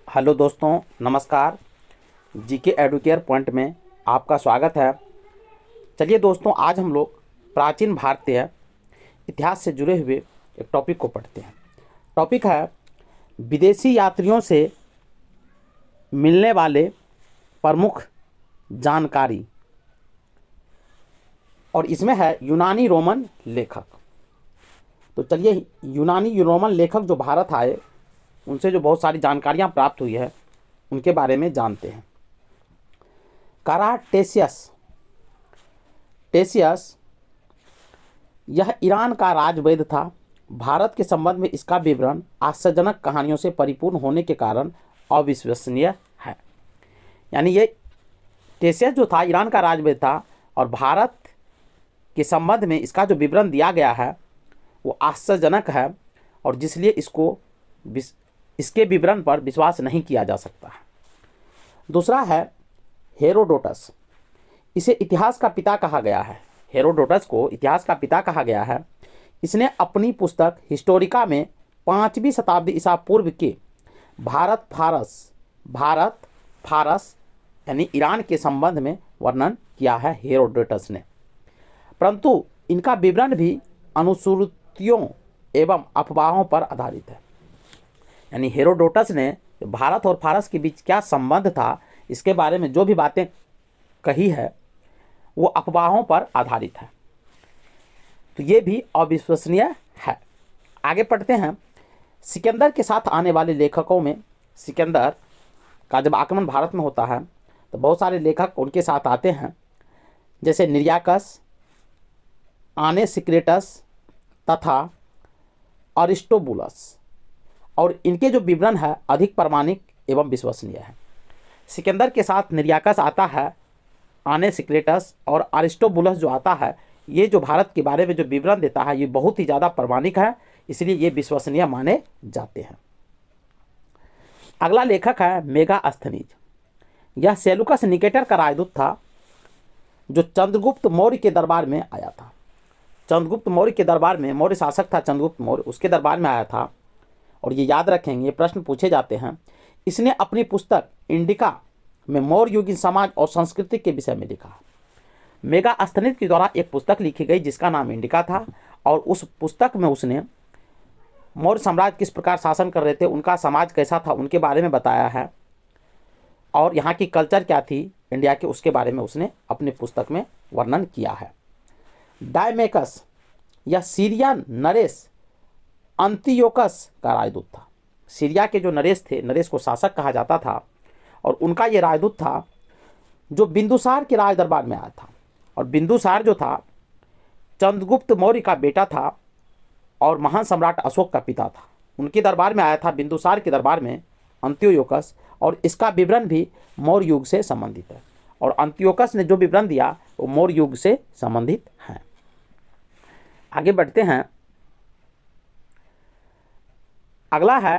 Hello दोस्तों, नमस्कार। GK Educare point में आपका स्वागत है। चलिए दोस्तों, आज हम लोग प्राचीन भारतीय इतिहास से जुड़े हुए एक टॉपिक को पढ़ते हैं। टॉपिक है विदेशी यात्रियों से मिलने वाले प्रमुख जानकारी, और इसमें है यूनानी रोमन लेखक। तो चलिए, यूनानी रोमन लेखक जो भारत आए, उनसे जो बहुत सारी जानकारियां प्राप्त हुई है उनके बारे में जानते हैं। टेसियस यह ईरान का राजवैद्य था। भारत के संबंध में इसका विवरण आश्चर्यजनक कहानियों से परिपूर्ण होने के कारण अविश्वसनीय है। यानी ये टेसियस जो था ईरान का राजवैद्य था, और भारत के संबंध में इसका जो विवरण दिया गया है वो आश्चर्यजनक है, और जिसलिए इसके विवरण पर विश्वास नहीं किया जा सकता है। दूसरा है हेरोडोटस। इसे इतिहास का पिता कहा गया है। हेरोडोटस को इतिहास का पिता कहा गया है। इसने अपनी पुस्तक हिस्टोरिका में 5वीं शताब्दी ईसा पूर्व के भारत फारस यानी ईरान के संबंध में वर्णन किया है हेरोडोटस ने। परंतु इनका विवरण भी अनुश्रुतियों एवं अफवाहों पर आधारित है। यानी हेरोडोटस ने भारत और फारस के बीच क्या संबंध था, इसके बारे में जो भी बातें कही है वो अफवाहों पर आधारित है। तो ये भी अविश्वसनीय है। आगे पढ़ते हैं। सिकंदर के साथ आने वाले लेखकों में, सिकंदर का जब आक्रमण भारत में होता है तो बहुत सारे लेखक उनके साथ आते हैं, जैसे निर्याकस, आनेसिक्रेटस तथा अरिस्टोबुलस, और इनके जो विवरण है अधिक प्रामाणिक एवं विश्वसनीय है। सिकंदर के साथ निर्याकस आता है, आनेसिक्रेटस और अरिस्टोबुलस जो आता है, ये जो भारत के बारे में जो विवरण देता है ये बहुत ही ज़्यादा प्रामाणिक है, इसलिए ये विश्वसनीय माने जाते हैं। अगला लेखक है मेगास्थनीज। यह सेलुकस निकेटर का राजदूत था जो चंद्रगुप्त मौर्य के दरबार में आया था। चंद्रगुप्त मौर्य के दरबार में, मौर्य शासक था चंद्रगुप्त मौर्य, उसके दरबार में आया था। और ये याद रखेंगे, प्रश्न पूछे जाते हैं। इसने अपनी पुस्तक इंडिका में मौर्य युगीन समाज और संस्कृति के विषय में लिखा। मेगास्थनीज के द्वारा एक पुस्तक लिखी गई जिसका नाम इंडिका था, और उस पुस्तक में उसने मौर्य साम्राज्य किस प्रकार शासन कर रहे थे, उनका समाज कैसा था, उनके बारे में बताया है, और यहाँ की कल्चर क्या थी इंडिया के, उसके बारे में उसने अपनी पुस्तक में वर्णन किया है। डायमेकस या सीरिया नरेश अंतियोकस का राजदूत था। सीरिया के जो नरेश थे, नरेश को शासक कहा जाता था, और उनका ये राजदूत था जो बिंदुसार के राज दरबार में आया था। और बिंदुसार जो था चंद्रगुप्त मौर्य का बेटा था और महान सम्राट अशोक का पिता था। उनके दरबार में आया था, बिंदुसार के दरबार में, अंत्योकस, और इसका विवरण भी मौर्य युग से संबंधित है। और अंत्योकस ने जो विवरण दिया वो मौर्य युग से संबंधित है। आगे बढ़ते हैं। अगला है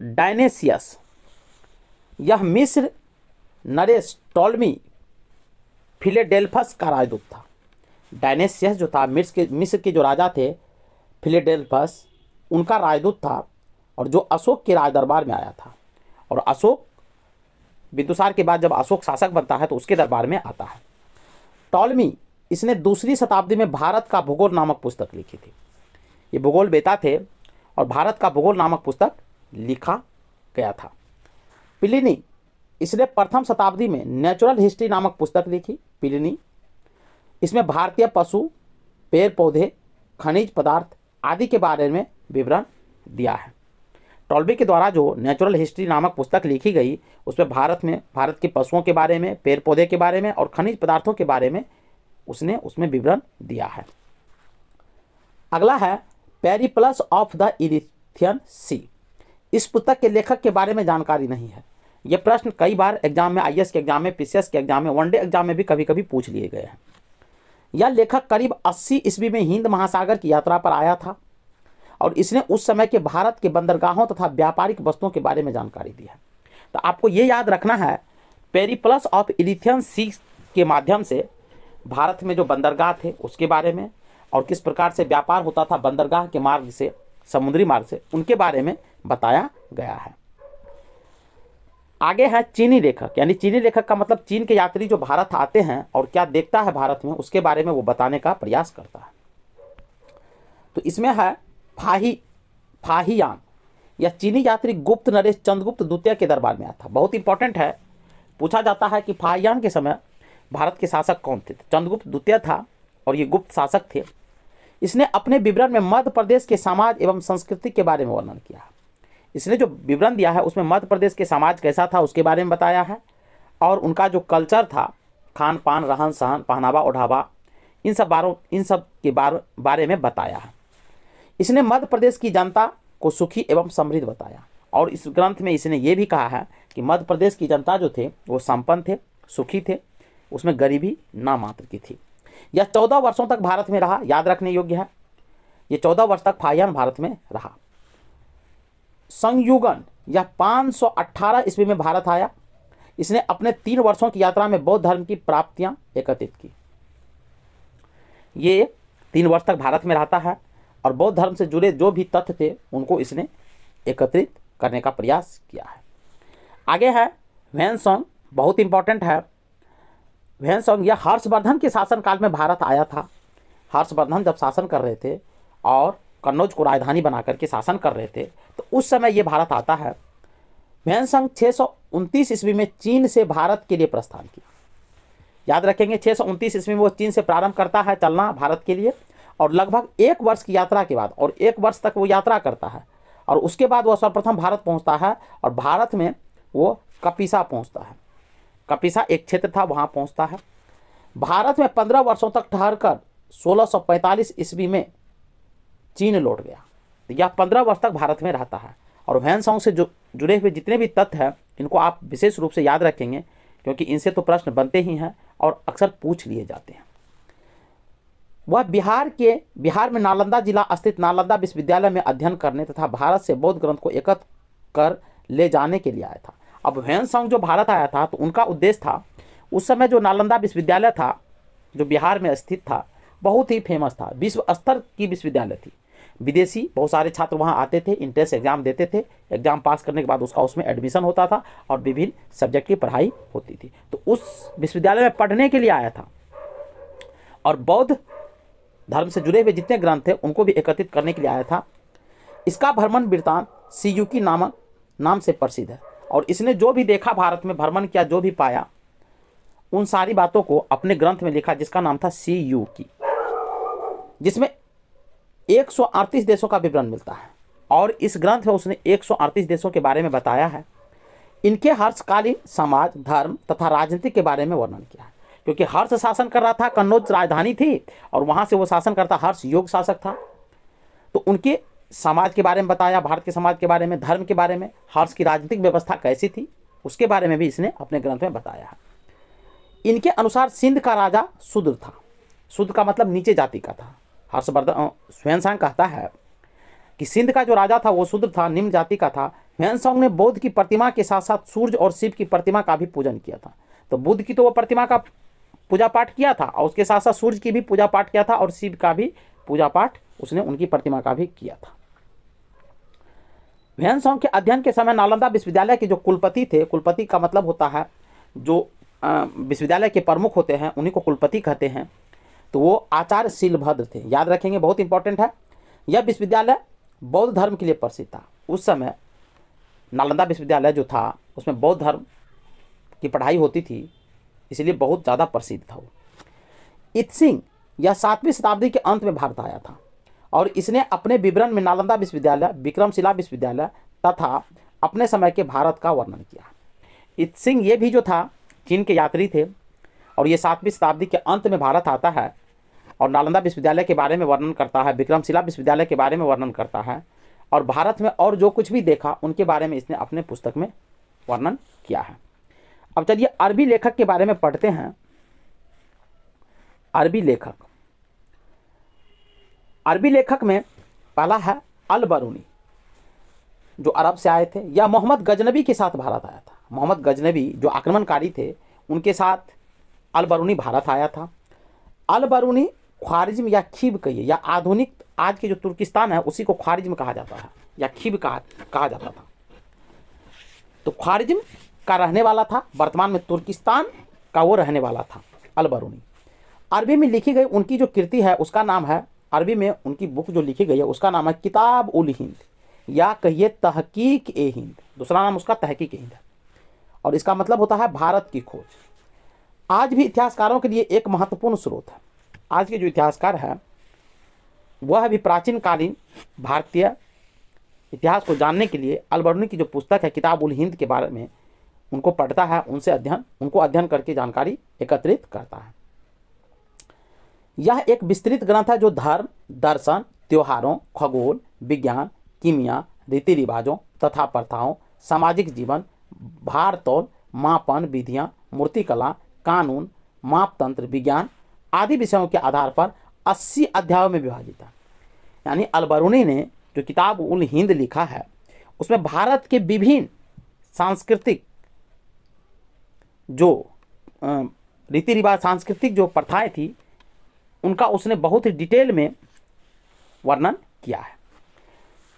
डायनेसियस। यह मिस्र नरेश टॉलमी फिलेडेल्फस का राजदूत था। डायनेसियस जो था मिस्र के जो राजा थे फिलेडेल्फस, उनका राजदूत था, और जो अशोक के राज दरबार में आया था। और अशोक, बिंदुसार के बाद जब अशोक शासक बनता है तो उसके दरबार में आता है। टॉलमी, इसने 2री शताब्दी में भारत का भूगोल नामक पुस्तक लिखी थी। ये भूगोल बेता थे और भारत का भूगोल नामक पुस्तक लिखा गया था। प्लिनी, इसने 1म शताब्दी में नेचुरल हिस्ट्री नामक पुस्तक लिखी। प्लिनी, इसमें भारतीय पशु, पेड़ पौधे, खनिज पदार्थ आदि के बारे में विवरण दिया है। टॉलमी के द्वारा जो नेचुरल हिस्ट्री नामक पुस्तक लिखी गई उसमें भारत के पशुओं के बारे में, पेड़ पौधे के बारे में और खनिज पदार्थों के बारे में उसने उसमें विवरण दिया है। अगला है पेरिप्लस ऑफ द इरिथियन सी। इस पुस्तक के लेखक के बारे में जानकारी नहीं है। यह प्रश्न कई बार एग्जाम में, आईएएस के एग्जाम में, पीसीएस के एग्जाम में, वनडे एग्जाम में भी कभी कभी पूछ लिए गए हैं। यह लेखक करीब 80 ईस्वी में हिंद महासागर की यात्रा पर आया था, और इसने उस समय के भारत के बंदरगाहों तथा व्यापारिक वस्तुओं के बारे में जानकारी दी है। तो आपको ये याद रखना है, पेरिप्लस ऑफ इरिथियन सी के माध्यम से भारत में जो बंदरगाह थे उसके बारे में, और किस प्रकार से व्यापार होता था बंदरगाह के मार्ग से, समुद्री मार्ग से, उनके बारे में बताया गया है। आगे है चीनी लेखक, यानी चीनी लेखक का मतलब चीन के यात्री जो भारत आते हैं और क्या देखता है भारत में उसके बारे में वो बताने का प्रयास करता है। तो इसमें है फाहियान। यह चीनी यात्री गुप्त नरेश चंद्रगुप्त द्वितीय के दरबार में आया था। बहुत इंपॉर्टेंट है, पूछा जाता है कि फाहियान के समय भारत के शासक कौन थे। चंद्रगुप्त द्वितीय था और ये गुप्त शासक थे। इसने अपने विवरण में मध्य प्रदेश के समाज एवं संस्कृति के बारे में वर्णन किया है। इसने जो विवरण दिया है उसमें मध्य प्रदेश के समाज कैसा था उसके बारे में बताया है, और उनका जो कल्चर था, खान पान, रहन सहन, पहनावा ओढ़ावा, इन सब के बारे में बताया है। इसने मध्य प्रदेश की जनता को सुखी एवं समृद्ध बताया, और इस ग्रंथ में इसने ये भी कहा है कि मध्य प्रदेश की जनता जो थे वो संपन्न थे, सुखी थे, उसमें गरीबी ना मात्र की थी। यह 14 वर्षों तक भारत में रहा, याद रखने योग्य है। ये 14 वर्ष तक फाहियान भारत में रहा। संयुगन, यह 518 ईस्वी में भारत आया। इसने अपने 3 वर्षों की यात्रा में बौद्ध धर्म की प्राप्तियां एकत्रित की। ये 3 वर्ष तक भारत में रहता है और बौद्ध धर्म से जुड़े जो भी तथ्य थे उनको इसने एकत्रित करने का प्रयास किया है। आगे है ह्वेनसांग, बहुत इंपॉर्टेंट है। ह्वेनसांग यह हर्षवर्धन के शासनकाल में भारत आया था। हर्षवर्धन जब शासन कर रहे थे और कन्नौज को राजधानी बना करके शासन कर रहे थे तो उस समय ये भारत आता है। ह्वेनसांग 629 ईस्वी में चीन से भारत के लिए प्रस्थान किया। याद रखेंगे 629 ईस्वी में वो चीन से प्रारंभ करता है चलना भारत के लिए, और लगभग 1 वर्ष की यात्रा के बाद, और 1 वर्ष तक वो यात्रा करता है, और उसके बाद वो सर्वप्रथम भारत पहुंचता है और भारत में वो कपिसा पहुंचता है। कपिसा एक क्षेत्र था, वहां पहुंचता है। भारत में 15 वर्षों तक ठहरकर 1645 ईस्वी में चीन लौट गया। तो यह 15 वर्ष तक भारत में रहता है। और ह्वेनसांग से जुड़े हुए जितने भी तथ्य हैं इनको आप विशेष रूप से याद रखेंगे, क्योंकि इनसे तो प्रश्न बनते ही हैं और अक्सर पूछ लिए जाते हैं। वह बिहार में नालंदा जिला स्थित नालंदा विश्वविद्यालय में अध्ययन करने तथा भारत से बौद्ध ग्रंथ को एकत्र कर ले जाने के लिए आया था। अब ह्वेनसांग जो भारत आया था तो उनका उद्देश्य था, उस समय जो नालंदा विश्वविद्यालय था जो बिहार में स्थित था बहुत ही फेमस था, विश्व स्तर की विश्वविद्यालय थी। विदेशी बहुत सारे छात्र वहाँ आते थे, इंट्रेंस एग्जाम देते थे, एग्जाम पास करने के बाद उसमें एडमिशन होता था और विभिन्न सब्जेक्ट की पढ़ाई होती थी। तो उस विश्वविद्यालय में पढ़ने के लिए आया था और बौद्ध धर्म से जुड़े हुए जितने ग्रंथ थे उनको भी एकत्रित करने के लिए आया था। इसका भ्रमण वृत्तांत सीयूकी नाम से प्रसिद्ध है, और इसने जो भी देखा भारत में, भ्रमण किया, जो भी पाया, उन सारी बातों को अपने ग्रंथ में लिखा जिसका नाम था सीयूकी, जिसमें 138 देशों का विवरण मिलता है। और इस ग्रंथ में उसने 138 देशों के बारे में बताया है। इनके हर्षकालीन समाज, धर्म तथा राजनीति के बारे में वर्णन किया है, क्योंकि हर्ष शासन कर रहा था, कन्नौज राजधानी थी और वहां से वो शासन करता, हर्ष योग शासक था। तो उनके समाज के बारे में बताया, भारत के समाज के बारे में, धर्म के बारे में, हर्ष की राजनीतिक व्यवस्था कैसी थी उसके बारे में भी इसने अपने ग्रंथ में बताया है। इनके अनुसार सिंध का राजा शूद्र था। शूद्र का मतलब नीचे जाति का था। ह्वेनसांग कहता है कि सिंध का जो राजा था वो शूद्र था, निम्न जाति का था। ह्वेनसांग ने बौद्ध की प्रतिमा के साथ साथ सूर्य और शिव की प्रतिमा का भी पूजन किया था। तो बुद्ध की तो वो प्रतिमा का पूजा पाठ किया था और उसके साथ साथ सूर्य की भी पूजा पाठ किया था और शिव का भी पूजा पाठ उसने उनकी प्रतिमा का भी किया था। ह्वेनसांग के अध्ययन के समय नालंदा विश्वविद्यालय के जो कुलपति थे, कुलपति का मतलब होता है जो विश्वविद्यालय के प्रमुख होते हैं उन्हीं को कुलपति कहते हैं, तो वो आचार्य शीलभद्र थे। याद रखेंगे, बहुत इंपॉर्टेंट है। यह विश्वविद्यालय बौद्ध धर्म के लिए प्रसिद्ध था। उस समय नालंदा विश्वविद्यालय जो था उसमें बौद्ध धर्म की पढ़ाई होती थी, इसलिए बहुत ज़्यादा प्रसिद्ध था वो। इत्सिंग यह 7वीं शताब्दी के अंत में भारत आया था और इसने अपने विवरण में नालंदा विश्वविद्यालय, विक्रमशिला विश्वविद्यालय तथा अपने समय के भारत का वर्णन किया। इत्सिंग ये भी जो था चीन के यात्री थे और ये 7वीं शताब्दी के अंत में भारत आता है और नालंदा विश्वविद्यालय के बारे में वर्णन करता है, विक्रमशिला विश्वविद्यालय के बारे में वर्णन करता है और भारत में और जो कुछ भी देखा उनके बारे में इसने अपने पुस्तक में वर्णन किया है। अब चलिए अरबी लेखक के बारे में पढ़ते हैं। अरबी लेखक में पहला है अल बरूनी, जो अरब से आए थे। यह मोहम्मद गजनबी के साथ भारत आया था। मोहम्मद गजनबी जो आक्रमणकारी थे उनके साथ अल बरूनी भारत आया था। अल बरूनी ख्वारिज्म या खीब कहिए या आधुनिक आज के जो तुर्किस्तान है उसी को ख्वारिज्म कहा जाता है या खीब कहा जाता था। तो ख्वारिज्म का रहने वाला था, वर्तमान में तुर्किस्तान का वो रहने वाला था अल-बरूनी। अरबी में लिखी गई उनकी जो कृति है उसका नाम है, अरबी में उनकी बुक जो लिखी गई है उसका नाम है किताब उल हिंद, या कहिए तहकीक ए हिंद। दूसरा नाम उसका तहकीक ए हिंद है और इसका मतलब होता है भारत की खोज। आज भी इतिहासकारों के लिए एक महत्वपूर्ण स्रोत है। आज के जो इतिहासकार हैं वह भी प्राचीन कालीन भारतीय इतिहास को जानने के लिए अल-बरूनी की जो पुस्तक है किताब उल हिंद के बारे में उनको पढ़ता है, उनको अध्ययन करके जानकारी एकत्रित करता है। यह एक विस्तृत ग्रंथ है जो धर्म, दर्शन, त्योहारों, खगोल, विज्ञान, कीमिया, रीति रिवाजों तथा प्रथाओं, सामाजिक जीवन, भार तौल, मापन विधियाँ, मूर्तिकला, कानून, मापतंत्र विज्ञान आदि विषयों के आधार पर 80 अध्यायों में विभाजित है। यानी अल-बरूनी ने जो किताब उल हिंद लिखा है उसमें भारत के विभिन्न सांस्कृतिक जो रीति रिवाज, सांस्कृतिक जो प्रथाएं थी उनका उसने बहुत ही डिटेल में वर्णन किया है।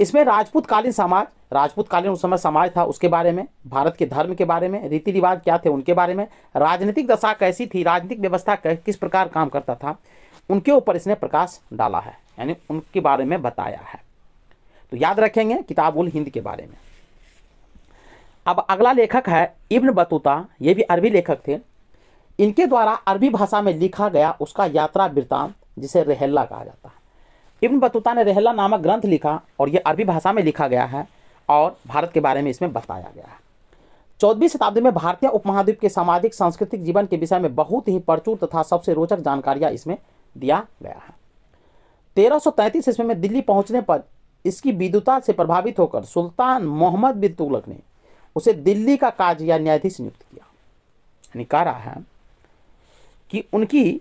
इसमें राजपूतकालीन समाज, राजपूतकालीन उस समय समाज था उसके बारे में, भारत के धर्म के बारे में, रीति रिवाज क्या थे उनके बारे में, राजनीतिक दशा कैसी थी, राजनीतिक व्यवस्था किस प्रकार काम करता था, उनके ऊपर इसने प्रकाश डाला है, यानी उनके बारे में बताया है। तो याद रखेंगे किताब उल हिंद के बारे में। अब अगला लेखक है इब्न बतूता, ये भी अरबी लेखक थे। इनके द्वारा अरबी भाषा में लिखा गया उसका यात्रा वृत्तांत जिसे रेहल्ला कहा जाता है। इब्न बतूता ने रेहल्ला नामक ग्रंथ लिखा और ये अरबी भाषा में लिखा गया है और भारत के बारे में इसमें बताया गया है। 14वीं शताब्दी में भारतीय उपमहाद्वीप के सामाजिक सांस्कृतिक जीवन के विषय में बहुत ही प्रचुर तथा सबसे रोचक जानकारियां इसमें दिया गया है। 1333 ईस्वी में दिल्ली पहुंचने पर इसकी विद्वता से प्रभावित होकर सुल्तान मोहम्मद बिन तुगलक ने उसे दिल्ली का काजी या न्यायाधीश नियुक्त किया। यानी कह रहा है कि उनकी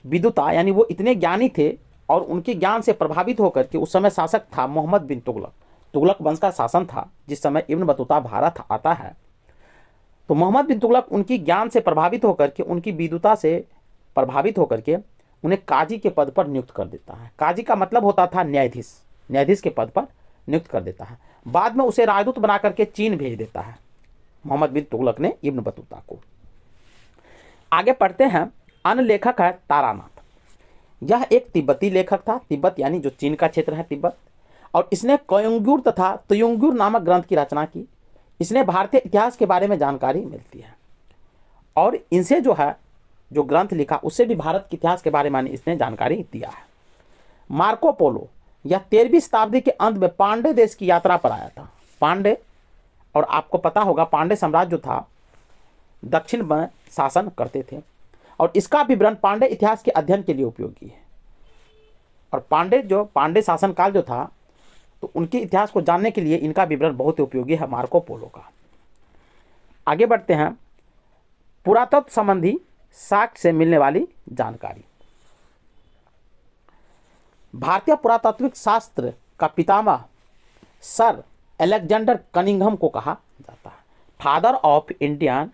विद्वता, यानी वो इतने ज्ञानी थे और उनके ज्ञान से प्रभावित होकर के उस समय शासक था मोहम्मद बिन तुगलक, तुगलक वंश का शासन था जिस समय इब्न बतूता भारत आता है। तो मोहम्मद बिन तुगलक उनकी ज्ञान से प्रभावित होकर के, उनकी विद्वता से प्रभावित होकर के उन्हें काजी के पद पर नियुक्त कर देता है। काजी का मतलब होता था न्यायाधीश, न्यायाधीश के पद पर नियुक्त कर देता है। बाद में उसे राजदूत बना करके चीन भेज देता है मोहम्मद बिन तुगलक ने इब्न बतूता को। आगे पढ़ते हैं। अन्य लेखक है तारानाथ। यह एक तिब्बती लेखक था, तिब्बत यानी जो चीन का क्षेत्र है तिब्बत, और इसने कोयंगुर तथा तुयुंगुर नामक ग्रंथ की रचना की। इसने भारतीय इतिहास के बारे में जानकारी मिलती है और इनसे जो है जो ग्रंथ लिखा उससे भी भारत के इतिहास के बारे में इसने जानकारी दिया है। मार्को पोलो यह 13वीं शताब्दी के अंत में पांडे देश की यात्रा पर आया था। पांडे, और आपको पता होगा पांडे साम्राज्य जो था दक्षिण में शासन करते थे और इसका विवरण पांडे इतिहास के अध्ययन के लिए उपयोगी है। और पांडे शासन काल जो था तो उनके इतिहास को जानने के लिए इनका विवरण बहुत उपयोगी है मार्को पोलो का। आगे बढ़ते हैं। पुरातत्व संबंधी साक्ष्य से मिलने वाली जानकारी। भारतीय पुरातात्विक शास्त्र का पितामह सर अलेक्जेंडर कनिंघम को कहा जाता है। फादर ऑफ इंडियन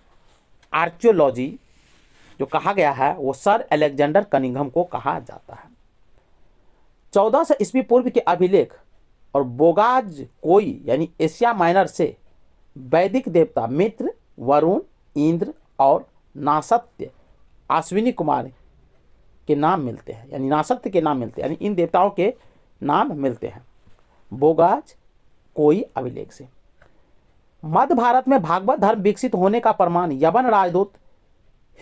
आर्कियोलॉजी जो कहा गया है वो सर अलेक्जेंडर कनिंघम को कहा जाता है। 1400 ईस्वी पूर्व के अभिलेख और बोगाज कोई यानी एशिया माइनर से वैदिक देवता मित्र, वरुण, इंद्र और नासत्य अश्विनी कुमार के नाम मिलते हैं, यानी नासत्य के नाम मिलते हैं, यानी इन देवताओं के नाम मिलते हैं बोगाज कोई अभिलेख से। मध्य भारत में भागवत धर्म विकसित होने का प्रमाण यवन राजदूत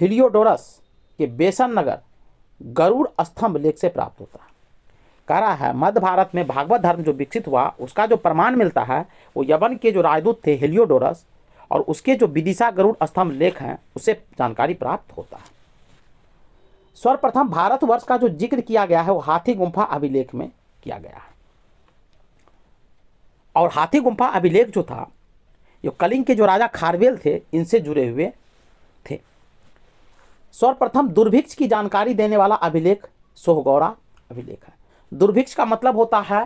हिलियोडोरस के बेसन नगर गरुड़ स्तंभ लेख से प्राप्त होता है। कह रहा है मध्य भारत में भागवत धर्म जो विकसित हुआ उसका जो प्रमाण मिलता है वो यवन के जो राजदूत थे हिलियोडोरस और उसके जो विदिशा गरुड़ स्तंभ लेख हैं उससे जानकारी प्राप्त होता है। सर्वप्रथम भारतवर्ष का जो जिक्र किया गया है वो हाथी गुम्फा अभिलेख में किया गया है और हाथी गुम्फा अभिलेख जो था जो कलिंग के जो राजा खारवेल थे इनसे जुड़े हुए थे। सर्वप्रथम दुर्भिक्ष की जानकारी देने वाला अभिलेख सोहगौरा अभिलेख है। दुर्भिक्ष का मतलब होता है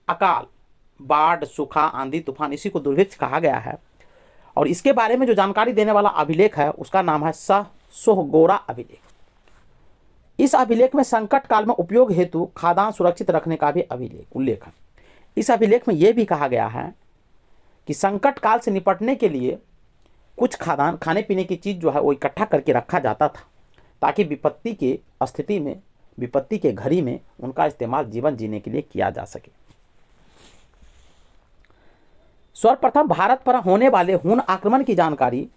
अकाल, बाढ़, सूखा, आंधी, तूफान, इसी को दुर्भिक्ष कहा गया है और इसके बारे में जो जानकारी देने वाला अभिलेख है उसका नाम है सोहगौरा अभिलेख। इस अभिलेख में संकट काल में उपयोग हेतु खाद्यान्न सुरक्षित रखने का भी उल्लेख है। इस अभिलेख में यह भी कहा गया है कि संकट काल से निपटने के लिए कुछ खाद्यान्न खाने पीने की चीज़ जो है वो इकट्ठा करके रखा जाता था ताकि विपत्ति के स्थिति में, विपत्ति के घड़ी में उनका इस्तेमाल जीवन जीने के लिए किया जा सके। सर्वप्रथम भारत पर होने वाले हून आक्रमण की जानकारी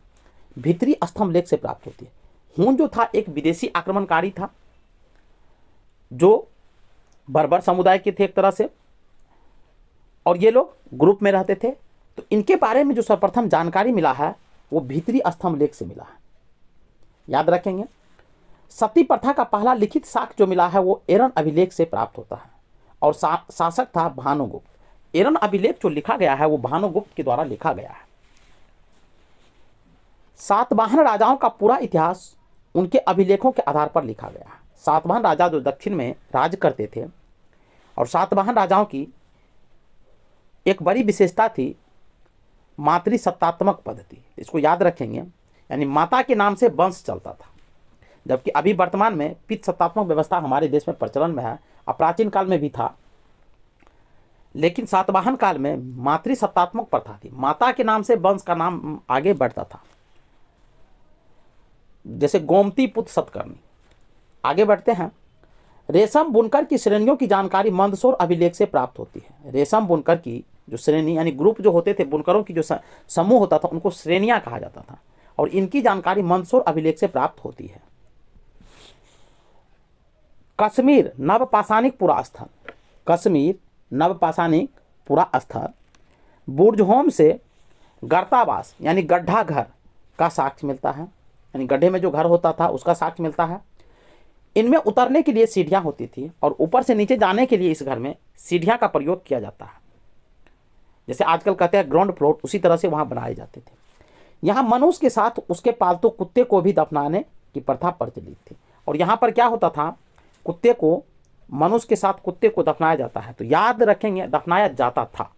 भीतरी स्तंभ लेख से प्राप्त होती है। हून जो था एक विदेशी आक्रमणकारी था जो बर्बर समुदाय के थे एक तरह से, और ये लोग ग्रुप में रहते थे। तो इनके बारे में जो सर्वप्रथम जानकारी मिला है वो भीतरी स्तंभ लेख से मिला है। याद रखेंगे, सती प्रथा का पहला लिखित साक्ष्य जो मिला है वो एरन अभिलेख से प्राप्त होता है और शासक था भानुगुप्त। एरन अभिलेख जो लिखा गया है वो भानुगुप्त के द्वारा लिखा गया है। सातवाहन राजाओं का पूरा इतिहास उनके अभिलेखों के आधार पर लिखा गया है। सातवाहन राजा जो दक्षिण में राज करते थे, और सातवाहन राजाओं की एक बड़ी विशेषता थी मातृसत्तात्मक पद्धति। इसको याद रखेंगे, यानी माता के नाम से वंश चलता था, जबकि अभी वर्तमान में पितृसत्तात्मक व्यवस्था हमारे देश में प्रचलन में है। प्राचीन काल में भी था, लेकिन सातवाहन काल में मातृसत्तात्मक प्रथा थी। माता के नाम से वंश का नाम आगे बढ़ता था, जैसे गोमती पुत्र सतकर्णी। आगे बढ़ते हैं। रेशम बुनकर की श्रेणियों की जानकारी मंदसौर अभिलेख से प्राप्त होती है। रेशम बुनकर की जो श्रेणी, यानी ग्रुप जो होते थे, बुनकरों की जो समूह होता था, उनको श्रेणियां कहा जाता था, और इनकी जानकारी मंदसौर अभिलेख से प्राप्त होती है। कश्मीर नवपाषाणिक पुरास्थल, कश्मीर नवपाषाणिक पुरास्थल बुर्जहोम से गर्तावास यानी गड्ढा घर का साक्ष्य मिलता है, यानी गड्ढे में जो घर होता था उसका साक्ष्य मिलता है। इनमें उतरने के लिए सीढ़ियां होती थी और ऊपर से नीचे जाने के लिए इस घर में सीढ़ियां का प्रयोग किया जाता है। जैसे आजकल कहते हैं ग्राउंड फ्लोर, उसी तरह से वहां बनाए जाते थे। यहाँ मनुष्य के साथ उसके पालतू कुत्ते को भी दफनाने की प्रथा प्रचलित थी। और यहाँ पर क्या होता था, कुत्ते को, मनुष्य के साथ कुत्ते को दफनाया जाता है। तो याद रखेंगे, दफनाया जाता था।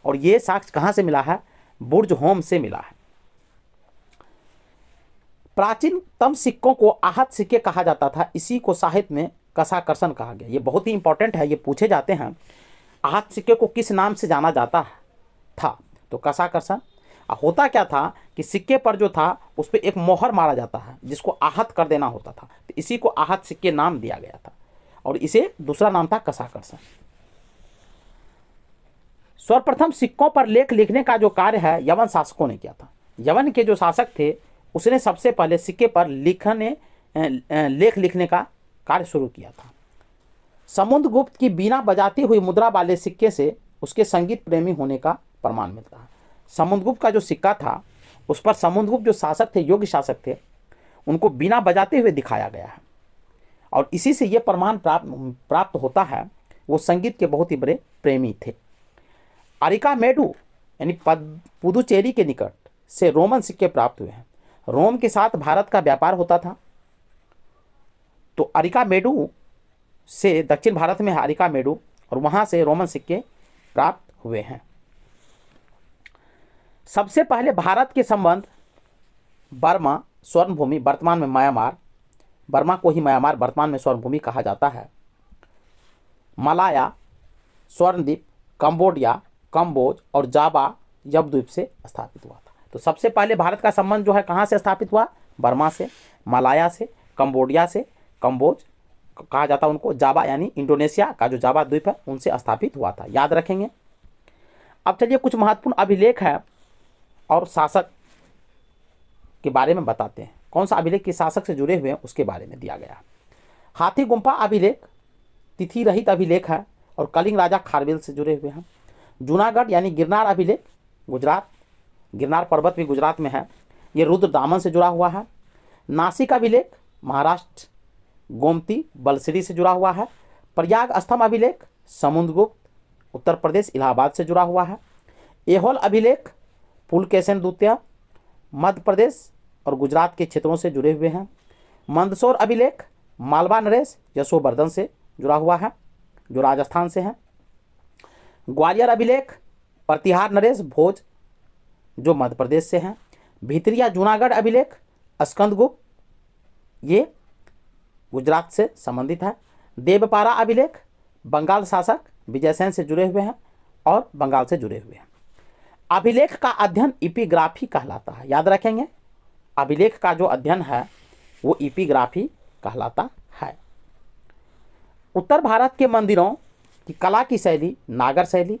और ये साक्ष्य कहाँ से मिला है? बुर्जहोम से मिला है। प्राचीनतम सिक्कों को आहत सिक्के कहा जाता था। इसी को साहित्य में कसाकर्षण कहा गया। ये बहुत ही इंपॉर्टेंट है, ये पूछे जाते हैं। आहत सिक्के को किस नाम से जाना जाता था? तो कसाकर्षण। होता क्या था कि सिक्के पर जो था उस पर एक मोहर मारा जाता है जिसको आहत कर देना होता था, तो इसी को आहत सिक्के नाम दिया गया था, और इसे दूसरा नाम था कसाकर्षण। सर्वप्रथम सिक्कों पर लेख लिखने का जो कार्य है यवन शासकों ने किया था। यवन के जो शासक थे उसने सबसे पहले सिक्के पर लेख लिखने का कार्य शुरू किया था। समुद्रगुप्त की बीना बजाती हुई मुद्रा वाले सिक्के से उसके संगीत प्रेमी होने का प्रमाण मिलता है। समुद्रगुप्त का जो सिक्का था उस पर समुद्रगुप्त जो शासक थे, योग्य शासक थे, उनको बीना बजाते हुए दिखाया गया है, और इसी से ये प्रमाण प्राप्त होता है वो संगीत के बहुत ही बड़े प्रेमी थे। अरिकामेडू यानी पुदुचेरी के निकट से रोमन सिक्के प्राप्त हुए हैं। रोम के साथ भारत का व्यापार होता था, तो अरिकामेडू से दक्षिण भारत में है अरिकामेडू, और वहां से रोमन सिक्के प्राप्त हुए हैं। सबसे पहले भारत के संबंध बर्मा स्वर्ण भूमि, वर्तमान में म्यांमार, बर्मा को ही म्यांमार वर्तमान में स्वर्ण भूमि कहा जाता है, मलाया, स्वर्णद्वीप, कंबोडिया, कंबोज और जावा यवद्वीप से स्थापित हुआ था। तो सबसे पहले भारत का संबंध जो है कहाँ से स्थापित हुआ? बर्मा से, मलाया से, कंबोडिया से, कंबोज कहा जाता है उनको, जावा यानी इंडोनेशिया का जो जावा द्वीप है उनसे स्थापित हुआ था। याद रखेंगे। अब चलिए कुछ महत्वपूर्ण अभिलेख है और शासक के बारे में बताते हैं। कौन सा अभिलेख किस शासक से जुड़े हुए हैं उसके बारे में दिया गया। हाथी गुम्फा अभिलेख तिथि रहित अभिलेख है और कलिंग राजा खारवेल से जुड़े हुए हैं। जूनागढ़ यानी गिरनार अभिलेख गुजरात, गिरनार पर्वत भी गुजरात में है, ये रुद्र दामन से जुड़ा हुआ है। नासिक अभिलेख महाराष्ट्र, गोमती बलसिरी से जुड़ा हुआ है। प्रयाग स्तंभ अभिलेख समुद्रगुप्त उत्तर प्रदेश इलाहाबाद से जुड़ा हुआ है। एहोल अभिलेख पुलकेशिन द्वितीय मध्य प्रदेश और गुजरात के क्षेत्रों से जुड़े हुए हैं। मंदसौर अभिलेख मालवा नरेश यशोवर्धन से जुड़ा हुआ है जो राजस्थान से है। ग्वालियर अभिलेख प्रतिहार नरेश भोज जो मध्य प्रदेश से हैं। भितरिया जूनागढ़ अभिलेख स्कंदगुप्त ये गुजरात से संबंधित है। देवपारा अभिलेख बंगाल शासक विजयसेन से जुड़े हुए हैं और बंगाल से जुड़े हुए हैं। अभिलेख का अध्ययन इपिग्राफी कहलाता है। याद रखेंगे, अभिलेख का जो अध्ययन है वो इपिग्राफी कहलाता है। उत्तर भारत के मंदिरों की कला की शैली नागर शैली।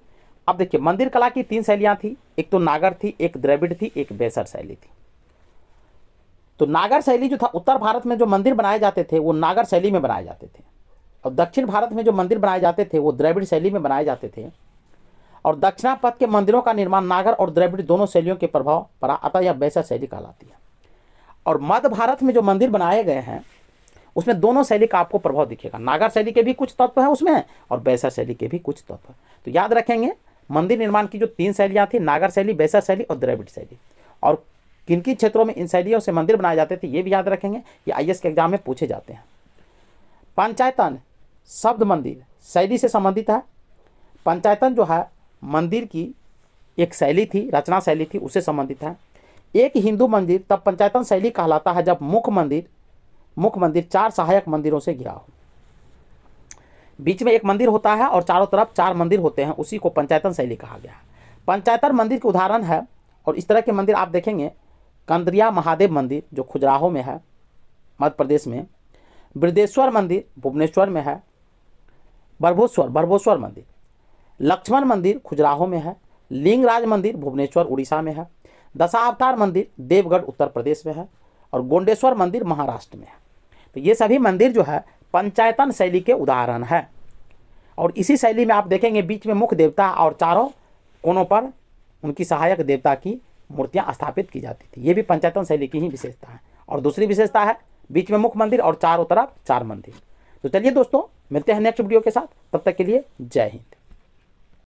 अब देखिए, मंदिर कला की 3 शैलियां थी, एक तो नागर थी, एक द्रविड़ थी, एक बेसर शैली थी। तो नागर शैली जो था, उत्तर भारत में जो मंदिर बनाए जाते थे वो नागर शैली में बनाए जाते थे, और दक्षिण भारत में जो मंदिर बनाए जाते थे वो द्रविड़ शैली में बनाए जाते थे। और दक्षिणापथ के मंदिरों का निर्माण नागर और द्रविड़ दोनों शैलियों के प्रभाव पड़ा, अतः यह बेसर शैली कहलाती है। और मध्य भारत में जो मंदिर बनाए गए हैं उसमें दोनों शैली का आपको प्रभाव दिखेगा, नागर शैली के भी कुछ तत्व हैं उसमें और बेसर शैली के भी कुछ तत्व हैं। तो याद रखेंगे, मंदिर निर्माण की जो 3 शैलियाँ थी, नागर शैली, बेसर शैली और द्रविड़ शैली, और किन किन क्षेत्रों में इन शैलियों से मंदिर बनाए जाते थे ये भी याद रखेंगे, ये IAS के एग्जाम में पूछे जाते हैं। पंचायतन शब्द मंदिर शैली से संबंधित है। पंचायतन जो है मंदिर की एक शैली थी, रचना शैली थी, उससे संबंधित है। एक हिंदू मंदिर तब पंचायतन शैली कहलाता है जब मुख्य मंदिर 4 सहायक मंदिरों से घिरा हो। बीच में एक मंदिर होता है और चारों तरफ 4 मंदिर होते हैं, उसी को पंचायतन शैली कहा गया है। पंचायतन मंदिर के उदाहरण है, और इस तरह के मंदिर आप देखेंगे, कंदरिया महादेव मंदिर जो खजुराहो में है मध्य प्रदेश में, बृहदेश्वर मंदिर भुवनेश्वर में है, बरभोश्वर मंदिर, लक्ष्मण मंदिर खजुराहो में है, लिंगराज मंदिर भुवनेश्वर उड़ीसा में है, दशावतार मंदिर देवगढ़ उत्तर प्रदेश में है, और गोंडेश्वर मंदिर महाराष्ट्र में है। तो ये सभी मंदिर जो है पंचायतन शैली के उदाहरण है। और इसी शैली में आप देखेंगे बीच में मुख्य देवता और चारों कोनों पर उनकी सहायक देवता की मूर्तियां स्थापित की जाती थी। ये भी पंचायतन शैली की ही विशेषता है। और दूसरी विशेषता है बीच में मुख्य मंदिर और चारों तरफ 4 मंदिर। तो चलिए दोस्तों, मिलते हैं नेक्स्ट वीडियो के साथ, तब तक के लिए जय हिंद।